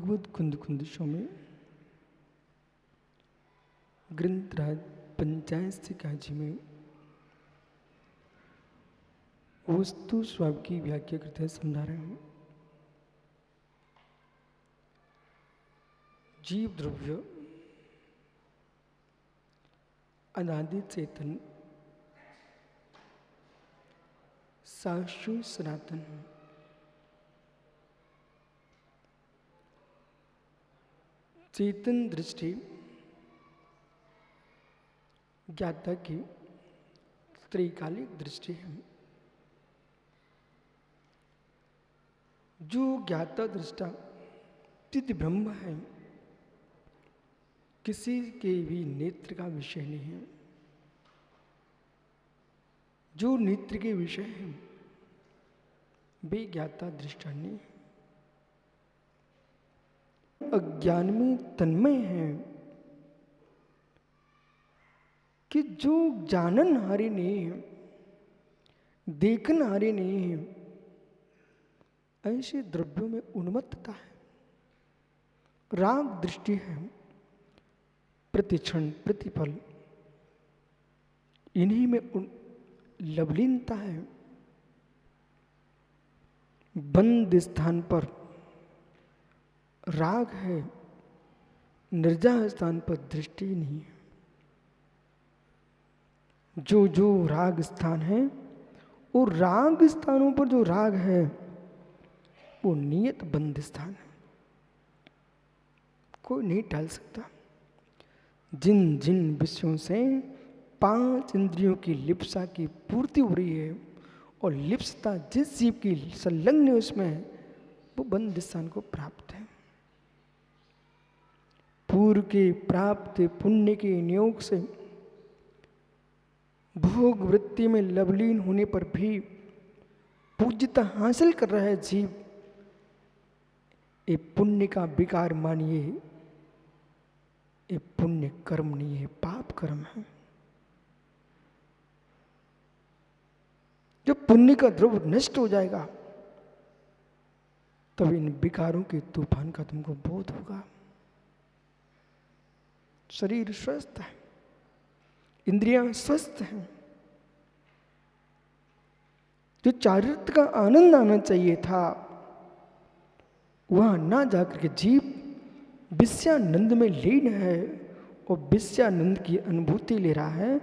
भागवत कुंद कुंदशों में ग्रंथराज पंचायत काजी में वस्तु स्वाभ की व्याख्या करते हैं, समझा रहे हैं। जीव द्रव्य अनादि चेतन शाश्वत सनातन है। चेतन दृष्टि ज्ञाता की त्रैकालिक दृष्टि है। जो ज्ञाता दृष्टा चिद ब्रह्म है, किसी के भी नेत्र का विषय नहीं है। जो नेत्र के विषय है वे ज्ञाता दृष्टा नहीं है। अज्ञान में तन्मय है कि जो जानन हारे नहीं है, देखन हारे नहीं है, ऐसे द्रव्यों में उन्मत्तता है, राग दृष्टि है, प्रतिक्षण प्रतिपल इन्हीं में लवलीनता है। बंद स्थान पर राग है, निर्जन स्थान पर दृष्टि नहीं है। जो जो राग स्थान है, वो राग स्थानों पर जो राग है वो नियत बंद स्थान है, कोई नहीं टाल सकता। जिन जिन विषयों से पांच इंद्रियों की लिप्सा की पूर्ति हो रही है और लिप्सता जिस जीव की संलग्न है उसमें है, वो बंद स्थान को प्राप्त है। पूर्व के प्राप्त पुण्य के नियोग से भोग वृत्ति में लवलीन होने पर भी पूज्यता हासिल कर रहा है जीव, ये पुण्य का विकार मानिए, ये पुण्य कर्म नहीं है, पाप कर्म है। जब पुण्य का द्रव्य नष्ट हो जाएगा तब इन विकारों के तूफान का तुमको बोध होगा। शरीर स्वस्थ है, इंद्रियां स्वस्थ हैं। जो चारित्र का आनंद आना चाहिए था वहां ना जाकर के जीव विषयानंद में लीन है और विषयानंद की अनुभूति ले रहा है।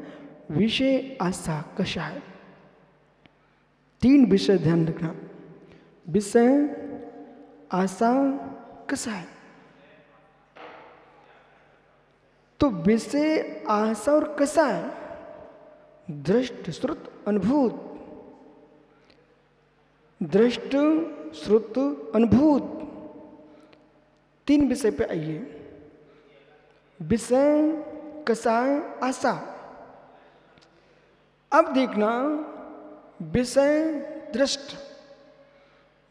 विषय आशा कषाय, तीन विषय ध्यान रखना, विषय आशा कषाय। तो विषय आशा और कषाय दृष्ट श्रुत अनुभूत, दृष्ट श्रुत अनुभूत, तीन विषय पे आइए। विषय कषाय आशा। अब देखना, विषय दृष्ट,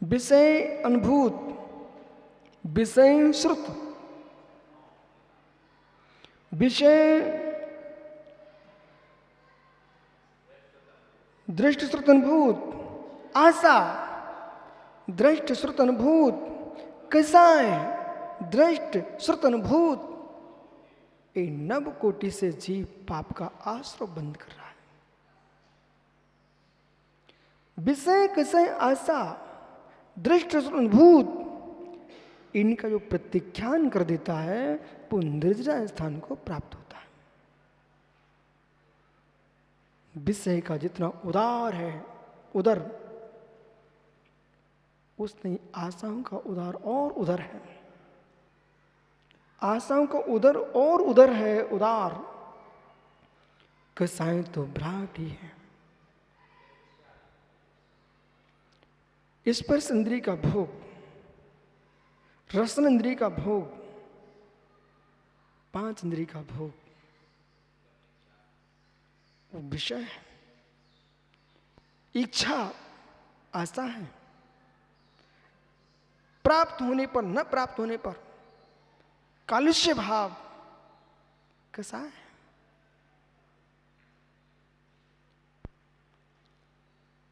विषय अनुभूत, विषय श्रुत, विषय दृष्ट श्रुत अनुभूत, आशा दृष्ट श्रुत अनुभूत, कषाय दृष्ट श्रुत अनुभूत। ये नव कोटि से जीव पाप का आश्रय बंद कर रहा है। विषय कषाय आशा दृष्ट श्रुत अनुभूत, इनका जो प्रत्याख्यान कर देता है वो निर्जरा स्थान को प्राप्त होता है। विषय का जितना उदार है उदर, उसने आशाओं का उदार और उदर है। आशाओं का उदर और उदर है, उदार। कषाय तो भ्राट ही है। स्पर्श इंद्रिय का भोग, रसन इंद्रिय का भोग, पांच इंद्रिय का भोग वो विषय है। इच्छा आशा है, प्राप्त होने पर न प्राप्त होने पर कालुष्य भाव कषाय है।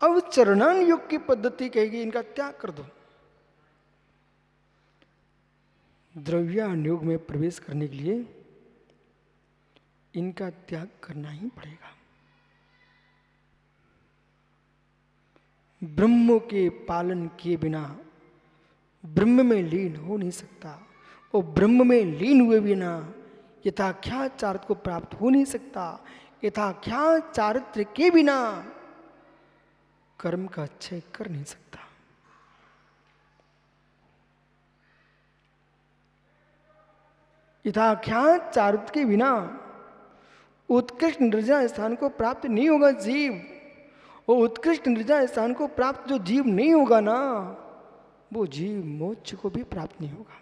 अब चरणान योग की पद्धति कहेगी इनका त्याग कर दो। द्रव्यान योग में प्रवेश करने के लिए इनका त्याग करना ही पड़ेगा। ब्रह्म के पालन किए बिना ब्रह्म में लीन हो नहीं सकता, और ब्रह्म में लीन हुए बिना यथाख्यात चारित्र को प्राप्त हो नहीं सकता। यथाख्यात चारित्र के बिना कर्म का क्षय कर नहीं सकता। यथाख्यात चारित्र के बिना उत्कृष्ट निर्जा स्थान को प्राप्त नहीं होगा जीव। और उत्कृष्ट निर्जा स्थान को प्राप्त जो जीव नहीं होगा ना, वो जीव मोक्ष को भी प्राप्त नहीं होगा।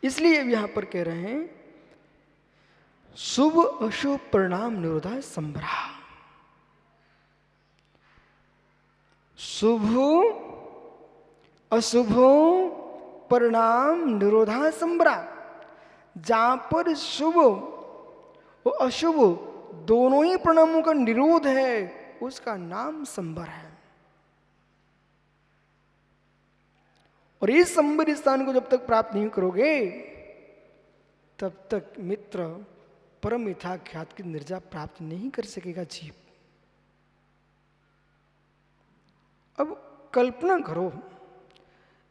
इसलिए यहां पर कह रहे हैं शुभ अशुभ परिणाम निरोधा संभ्रा। शुभ अशुभ परिणाम निरोधा संभ्रा। जहां पर शुभ और अशुभ दोनों ही परिणामों का निरोध है, उसका नाम संभर है। और इस संभर स्थान को जब तक प्राप्त नहीं करोगे, तब तक मित्र परम यथाख्यात की निर्जा प्राप्त नहीं कर सकेगा जीव। अब कल्पना करो,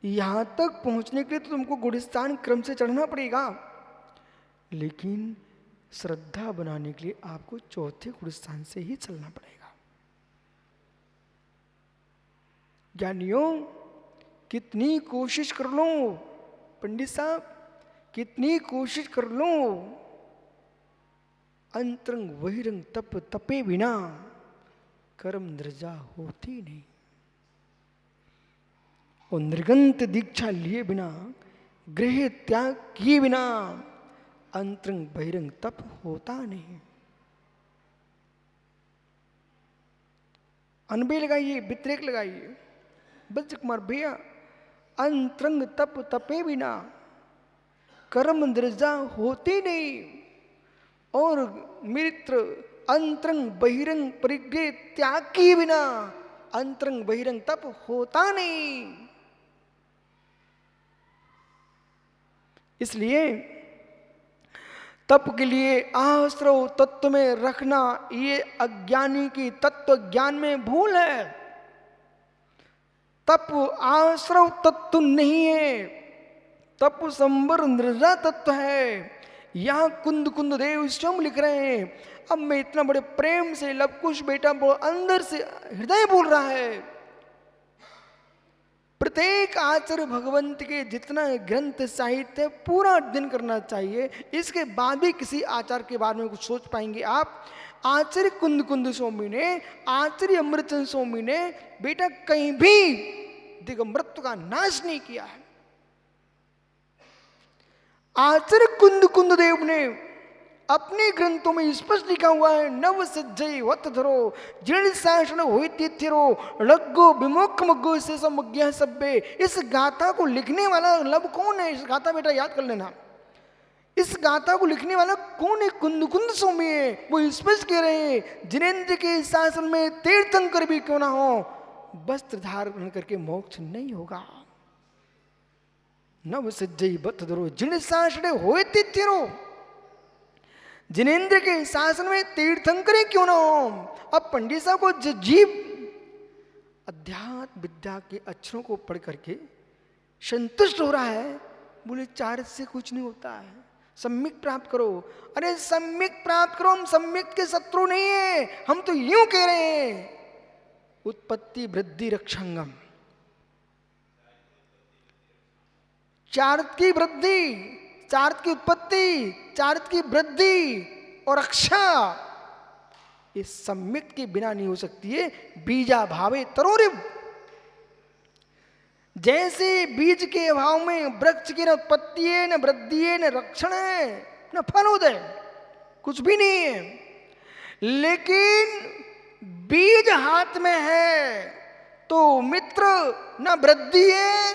यहां तक पहुंचने के लिए तो तुमको गुणस्थान क्रम से चढ़ना पड़ेगा, लेकिन श्रद्धा बनाने के लिए आपको चौथे गुणस्थान से ही चलना पड़ेगा। ज्ञानियों, कितनी कोशिश कर लो, पंडित साहब कितनी कोशिश कर लो, अंतरंग बहिरंग तप तपे बिना कर्म निर्जा होती नहीं। और निर्गंत दीक्षा लिए बिना, गृह त्याग किए बिना अंतरंग बहिरंग तप होता नहीं। अनबे लगाइए, व्यतिरेक लगाइए। बच्च कुमार भैया, अंतरंग तप तपे बिना कर्म निर्जा होती नहीं। और मित्र अंतरंग बहिरंग परिग्रह त्याग किए बिना अंतरंग बहिरंग तप होता नहीं। इसलिए तप के लिए आश्रव तत्व में रखना, ये अज्ञानी की तत्व ज्ञान में भूल है। तप आश्रव तत्व नहीं है, तप संबर निर्जा तत्व है। यहां कुंद कुंद देव स्वयं लिख रहे हैं, अब मैं इतना बड़े प्रेम से लवकुश बेटा अंदर से हृदय बोल रहा है। प्रत्येक आचार्य भगवंत के जितना ग्रंथ साहित्य पूरा अध्ययन करना चाहिए, इसके बाद भी किसी आचार्य के बारे में कुछ सोच पाएंगे आप। आचार्य कुंद कुंद स्वामी ने, आचार्य अमृतचंद स्वामी ने बेटा कहीं भी दिगंबरत्व का नाश नहीं किया है। आचार्य कुंद कुंद देव ने अपने ग्रंथों में स्पष्ट लिखा हुआ है, नव सज्जय वत धरो जीर्ण शासन होती थिरो लग्गो विमुख मग्गो से समज्ञ सब्बे। इस गाथा को लिखने वाला लब कौन है? इस गाथा बेटा याद कर लेना। इस गाथा को लिखने वाला कौन है? कुंद कुंद स्वामी है। वो स्पष्ट कह रहे हैं, जिनेन्द्र के शासन में तीर्थंकर भी क्यों ना हो, वस्त्र धारण करके मोक्ष नहीं होगा। नव सज्जय वत धरो जीर्ण शासन होती थिरो, जिनेन्द्र के शासन में तीर्थंकरे क्यों ना हो। अब पंडित साहब को जीव अध्यात्म विद्या के अक्षरों को पढ़ करके संतुष्ट हो रहा है, बोले चार से कुछ नहीं होता है, सम्यक प्राप्त करो। अरे सम्यक प्राप्त करो, हम सम्यक के शत्रु नहीं है, हम तो यूं कह रहे हैं उत्पत्ति वृद्धि रक्षांगम। चारित्र की वृद्धि, चारित्र की उत्पत्ति, चारित्र की वृद्धि और रक्षा, इस सम्यक के बिना नहीं हो सकती है। बीजा भावे तरोरिव, जैसे बीज के अभाव में वृक्ष की न उत्पत्ति है, न वृद्धि है, न रक्षण है, न फलोदय, कुछ भी नहीं है। लेकिन बीज हाथ में है तो मित्र न वृद्धि है,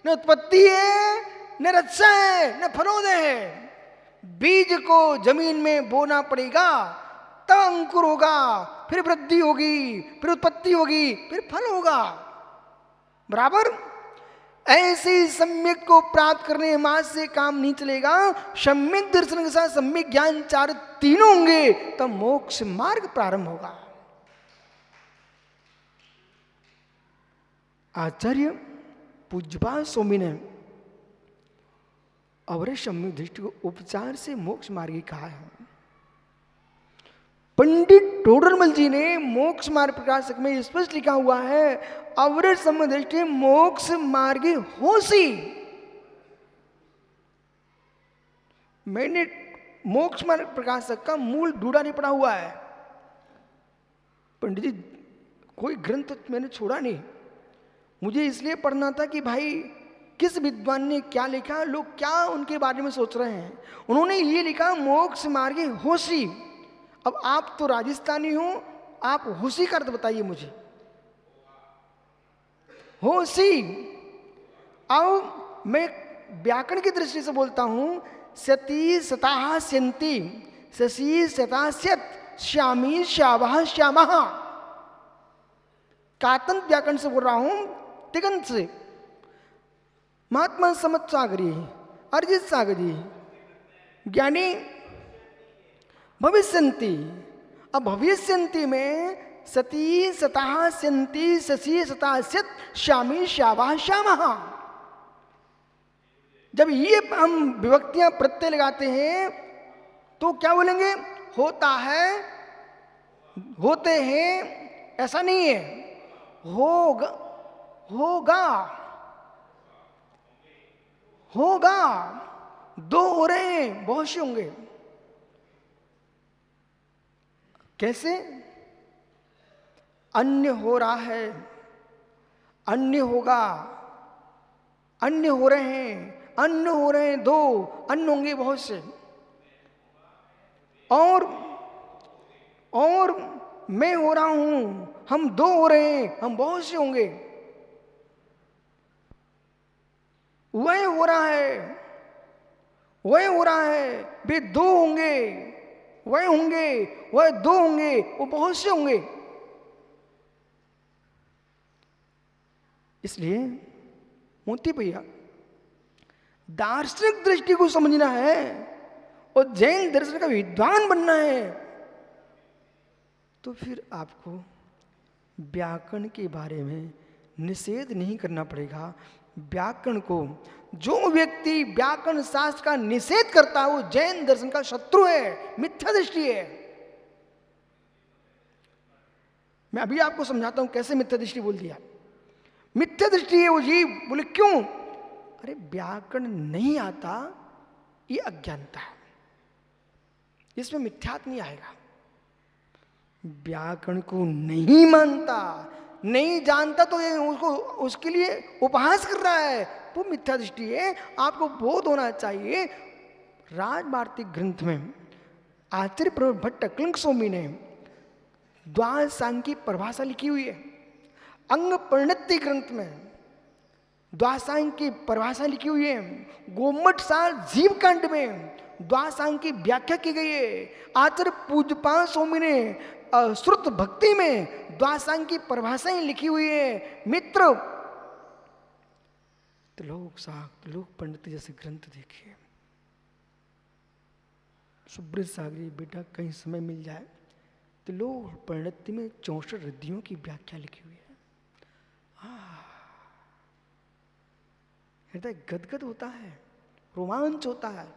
न उत्पत्ति है, न रक्षा है, न फलोदय है। बीज को जमीन में बोना पड़ेगा, तब अंकुर होगा, फिर वृद्धि होगी, फिर उत्पत्ति होगी, फिर फल होगा। बराबर ऐसे सम्यक को प्राप्त करने मात्र से काम नहीं चलेगा। सम्यक दर्शन के साथ सम्यक ज्ञान चार तीनों होंगे तब मोक्ष मार्ग प्रारंभ होगा। आचार्य पूज्यपाद स्वामी ने अवरे सम्यक दृष्टि को उपचार से मोक्ष मार्ग कहा है। पंडित टोडरमल जी ने मोक्ष मार्ग प्रकाशक में स्पष्ट लिखा हुआ है, अवरे सम्यक दृष्टि मोक्ष मार्ग होसी। मैंने मोक्ष मार्ग प्रकाशक का मूल ढूंढा नहीं पड़ा हुआ है। पंडित जी कोई ग्रंथ मैंने छोड़ा नहीं, मुझे इसलिए पढ़ना था कि भाई किस विद्वान ने क्या लिखा, लोग क्या उनके बारे में सोच रहे हैं। उन्होंने ये लिखा मोक्ष मार्ग होशी। अब आप तो राजस्थानी हो, आप होशी का अर्थ बताइए मुझे। होशी। अब मैं व्याकरण की दृष्टि से बोलता हूं, सती सताह स्यंती, शशि सता स्यत, श्यामी श्यावः श्यामः। कातंत व्याकरण से बोल रहा हूं, तिगंत से। महात्मा समत सागरी, अरिजित सागरी, ज्ञानी भविष्यंती। अब भविष्यंती में सती सताह स्यंती, शशि सता स्यत, श्यामी श्यावः श्यामः। जब ये हम विभक्तियां प्रत्यय लगाते हैं तो क्या बोलेंगे? होता है, होते हैं, ऐसा नहीं है। होगा, होगा, होगा। दो हो रहे हैं, बहुत से होंगे। कैसे? अन्य हो रहा है, अन्य होगा, अन्य हो रहे हैं, अन्य हो रहे हैं, दो अन्य होंगे बहुत से। और मैं हो रहा हूं, हम दो हो रहे हैं, हम बहुत से होंगे। वह हो रहा है, वह हो रहा है, वे दो होंगे, वह होंगे, वह दो होंगे, वो बहुत से होंगे। इसलिए मोती भैया दार्शनिक दृष्टि को समझना है और जैन दर्शन का विद्वान बनना है तो फिर आपको व्याकरण के बारे में निषेध नहीं करना पड़ेगा। व्याकरण को, जो व्यक्ति व्याकरण शास्त्र का निषेध करता है वो जैन दर्शन का शत्रु है, मिथ्या दृष्टि है। मैं अभी आपको समझाता हूं कैसे मिथ्या दृष्टि बोल दिया। मिथ्या दृष्टि है वो जी, बोले क्यों? अरे व्याकरण नहीं आता, ये अज्ञानता है, इसमें मिथ्यात्व नहीं आएगा। व्याकरण को नहीं मानता, नहीं जानता तो ये उसको, उसके लिए उपहास कर रहा है, वो मिथ्या दृष्टि है। आपको बोध होना चाहिए। राजवार्तिक ग्रंथ में आचार्य प्रवर भट्ट अकलंक स्वामी ने द्वादशांग की परिभाषा लिखी हुई है। अंग परिणति ग्रंथ में द्वादशांग की परिभाषा लिखी हुई है। गोमट सार जीव कांड में द्वादशांग की व्याख्या की गई है। आचार्य पूज्यपाद स्वामी ने श्रुत भक्ति में द्वादशांग की परिभाषाएं लिखी हुई है। मित्र, त्रिलोक सागर, त्रिलोक पंडित जैसे ग्रंथ देखिए। सुब्रत सागरी बेटा कहीं समय मिल जाए, त्रिलोक पंडित में 64 रिद्धियों की व्याख्या लिखी हुई है। हृदय गदगद होता है, रोमांच होता है।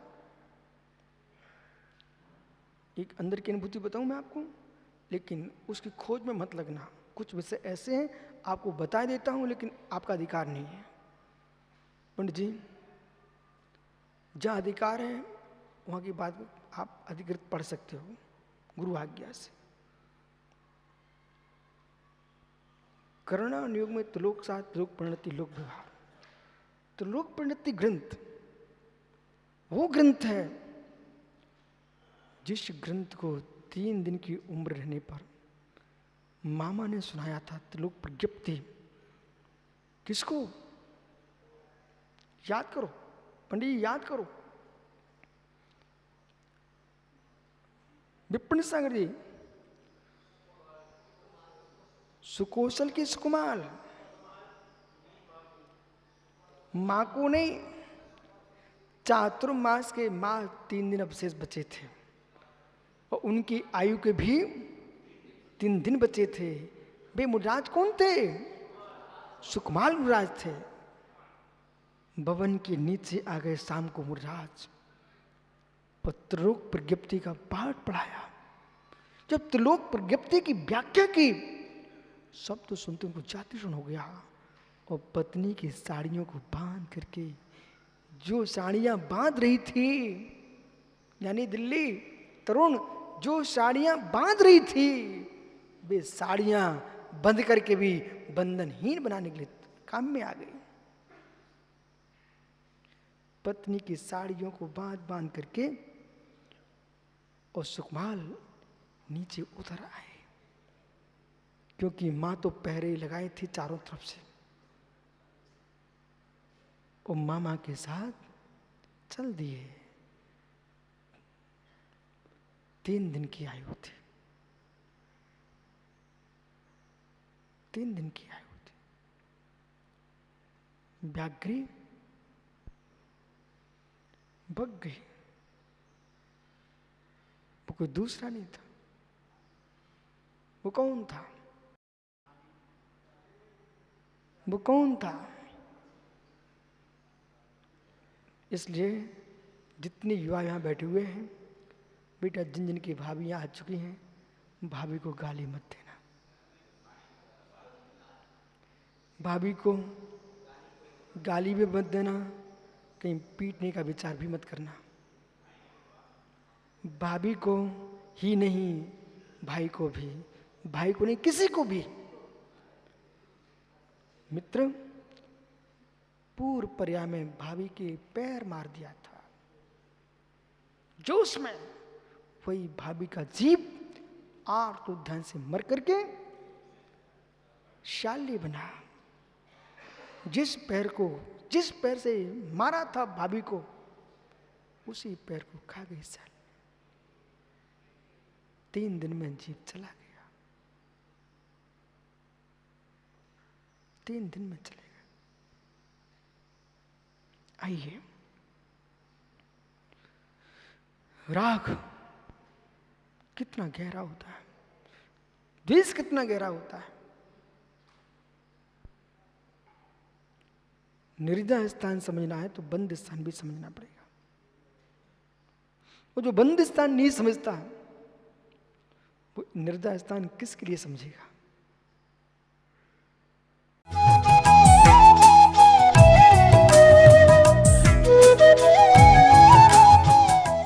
एक अंदर की अनुभूति बताऊं मैं आपको, लेकिन उसकी खोज में मत लगना। कुछ विषय ऐसे हैं आपको बता देता हूं, लेकिन आपका अधिकार नहीं है। पंडित जी, जहां अधिकार है वहां की बात आप अधिकृत पढ़ सकते हो गुरु आज्ञा से। करुणा नियोग में त्रिलोक साथ, त्रिलोक परिणति, लोक व्यवहार। त्रिलोक परिणति ग्रंथ वो ग्रंथ है जिस ग्रंथ को 3 दिन की उम्र रहने पर मामा ने सुनाया था। त्रिलोक प्रज्ञप्ति किसको? याद करो पंडित, याद करो। विपिन सागर जी, सुकौशल की सुकुमाल, माँ को नहीं, चातुर्मास के माँ 3 दिन अवशेष बचे थे और उनकी आयु के भी 3 दिन बचे थे। वे मुनिराज कौन थे? सुकुमार मुनिराज थे। भवन के नीचे आ गए शाम को मुनिराज और त्रिलोक प्रज्ञप्ति का पाठ पढ़ाया। जब त्रिलोक प्रज्ञप्ति की व्याख्या की, सब तो सुनते उनको जातिशून हो गया और पत्नी की साड़ियों को बांध करके, जो साड़ियां बांध रही थी, यानी दिल्ली तरुण जो साड़ियां बांध रही थी, वे साड़ियां बंद करके भी बंधनहीन बनाने के लिए काम में आ गई। पत्नी की साड़ियों को बांध बांध करके और सुकुमार नीचे उतर आए, क्योंकि मां तो पहरे लगाए थी चारों तरफ से और मामा के साथ चल दिए। 3 दिन की आयु थी, 3 दिन की आयु थी। व्याघ्री भग गई। वो कोई दूसरा नहीं था। वो कौन था? वो कौन था? इसलिए जितने युवा यहाँ बैठे हुए हैं, बेटा जिन जिन की भाभियाँ आ चुकी हैं, भाभी को गाली मत देना, भाभी को गाली भी मत देना, कहीं पीटने का विचार भी मत करना। भाभी को ही नहीं, भाई को भी, भाई को नहीं, किसी को भी। मित्र, पूर्व पर्याय में भाभी के पैर मार दिया था, जोश में वही भाभी का जीव आर्त उद्यान से मर करके शाल्य बना। जिस पैर से मारा था भाभी को, उसी पैर को खा गई शाल्य। 3 दिन में जीव चला गया, 3 दिन में चले गए। आइए, राग कितना गहरा होता है, द्वेष कितना गहरा होता है। निर्दय स्थान समझना है तो बंद स्थान भी समझना पड़ेगा। वो जो बंद स्थान नहीं समझता है, वो निर्दय स्थान किसके लिए समझेगा?